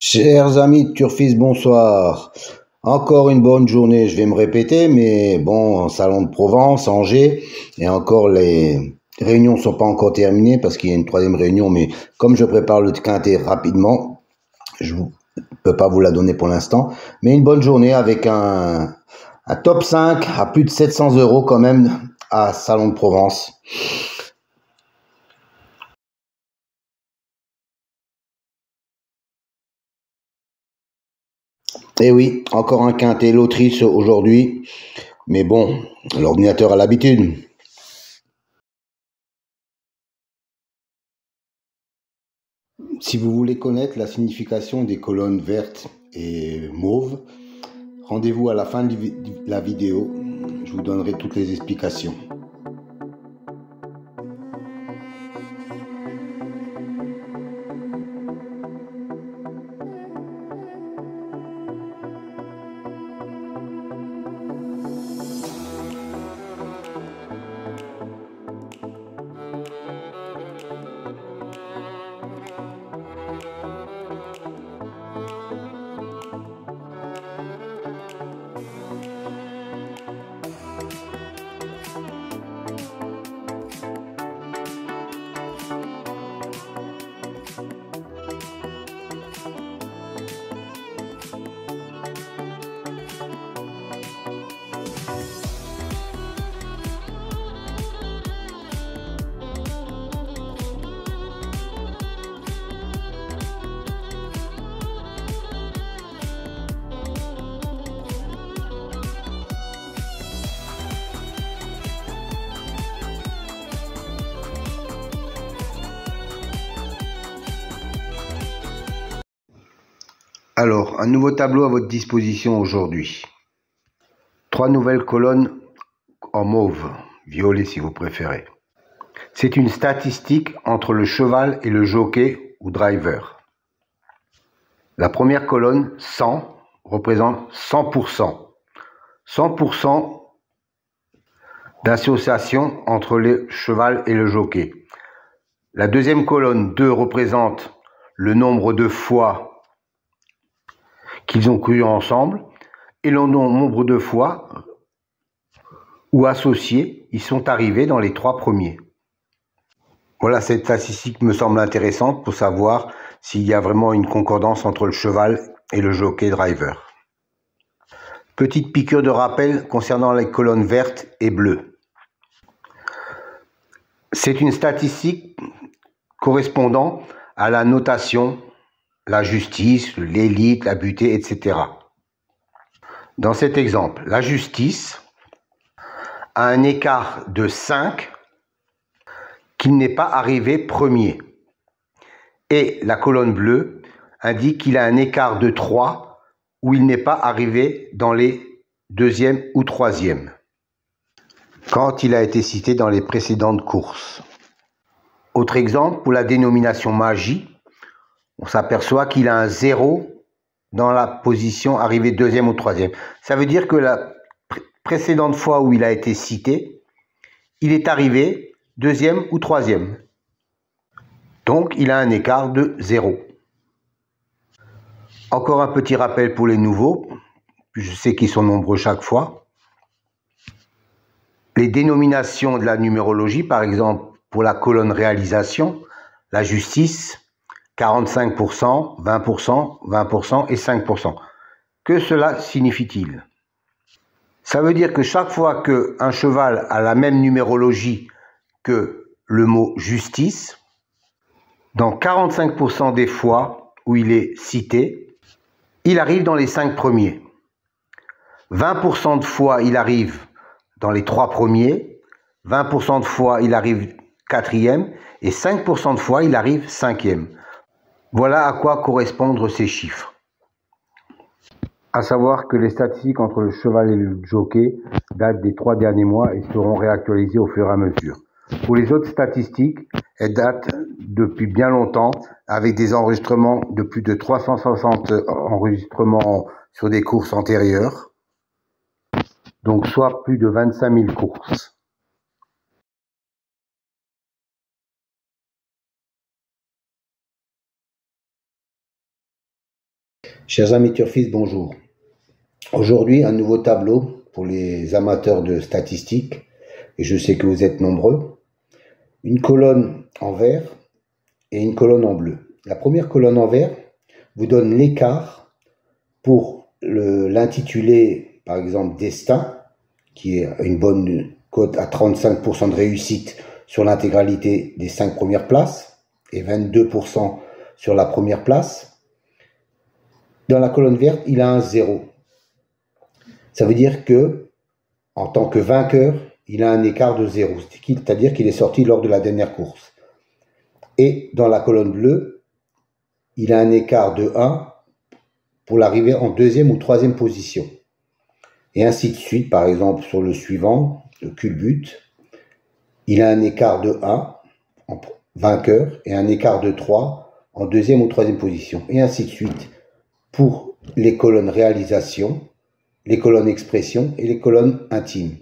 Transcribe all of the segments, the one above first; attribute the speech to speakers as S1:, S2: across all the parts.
S1: Chers amis de Turfis, bonsoir. Encore une bonne journée, je vais me répéter, mais bon, en Salon de Provence, Angers, et encore les réunions ne sont pas encore terminées parce qu'il y a une troisième réunion, mais comme je prépare le quintet rapidement, je ne peux pas vous la donner pour l'instant, mais une bonne journée avec un top 5 à plus de 700 € quand même à Salon de Provence. Et oui, encore un quintet l'Autriche aujourd'hui, mais bon, l'ordinateur a l'habitude. Si vous voulez connaître la signification des colonnes vertes et mauves, rendez-vous à la fin de la vidéo, je vous donnerai toutes les explications. Alors, un nouveau tableau à votre disposition aujourd'hui. 3 nouvelles colonnes en mauve, violet si vous préférez. C'est une statistique entre le cheval et le jockey ou driver. La première colonne, 100, représente 100%. 100% d'association entre le cheval et le jockey. La deuxième colonne, 2, représente le nombre de fois qu'ils ont couru ensemble et le nombre de fois où associés ils sont arrivés dans les 3 premiers. Voilà, cette statistique me semble intéressante pour savoir s'il y a vraiment une concordance entre le cheval et le jockey driver. Petite piqûre de rappel concernant les colonnes vertes et bleues. C'est une statistique correspondant à la notation, la justice, l'élite, la butée, etc. Dans cet exemple, la justice a un écart de 5 qu'il n'est pas arrivé premier. Et la colonne bleue indique qu'il a un écart de 3 où il n'est pas arrivé dans les deuxième ou troisième quand il a été cité dans les précédentes courses. Autre exemple, pour la dénomination magie, on s'aperçoit qu'il a un 0 dans la position arrivée deuxième ou troisième. Ça veut dire que la précédente fois où il a été cité, il est arrivé deuxième ou troisième. Donc, il a un écart de 0. Encore un petit rappel pour les nouveaux. Je sais qu'ils sont nombreux chaque fois. Les dénominations de la numérologie, par exemple, pour la colonne réalisation, la justice, 45%, 20%, 20% et 5%. Que cela signifie-t-il? Ça veut dire que chaque fois qu'un cheval a la même numérologie que le mot justice, dans 45% des fois où il est cité, il arrive dans les 5 premiers. 20% de fois, il arrive dans les 3 premiers. 20% de fois, il arrive 4e. Et 5% de fois, il arrive 5e. Voilà à quoi correspondent ces chiffres. À savoir que les statistiques entre le cheval et le jockey datent des 3 derniers mois et seront réactualisées au fur et à mesure. Pour les autres statistiques, elles datent depuis bien longtemps avec des enregistrements de plus de 360 enregistrements sur des courses antérieures. Donc soit plus de 25 000 courses. Chers amis turfistes, bonjour. Aujourd'hui, un nouveau tableau pour les amateurs de statistiques, et je sais que vous êtes nombreux. Une colonne en vert et une colonne en bleu. La première colonne en vert vous donne l'écart pour l'intitulé, par exemple, Destin, qui est une bonne cote à 35% de réussite sur l'intégralité des 5 premières places et 22% sur la première place. Dans la colonne verte, il a un 0. Ça veut dire que, en tant que vainqueur, il a un écart de 0, c'est-à-dire qu'il est sorti lors de la dernière course. Et dans la colonne bleue, il a un écart de 1 pour l'arrivée en 2e ou 3e position. Et ainsi de suite, par exemple, sur le suivant, le culbute, il a un écart de 1 en vainqueur et un écart de 3 en 2e ou 3e position. Et ainsi de suite pour les colonnes réalisation, les colonnes expression et les colonnes intimes.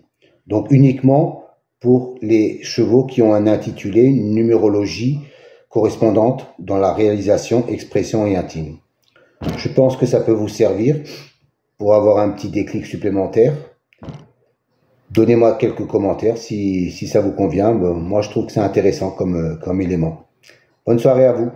S1: Donc uniquement pour les chevaux qui ont un intitulé, une numérologie correspondante dans la réalisation, expression et intime. Je pense que ça peut vous servir pour avoir un petit déclic supplémentaire. Donnez-moi quelques commentaires si ça vous convient. Moi, je trouve que c'est intéressant comme élément. Bonne soirée à vous.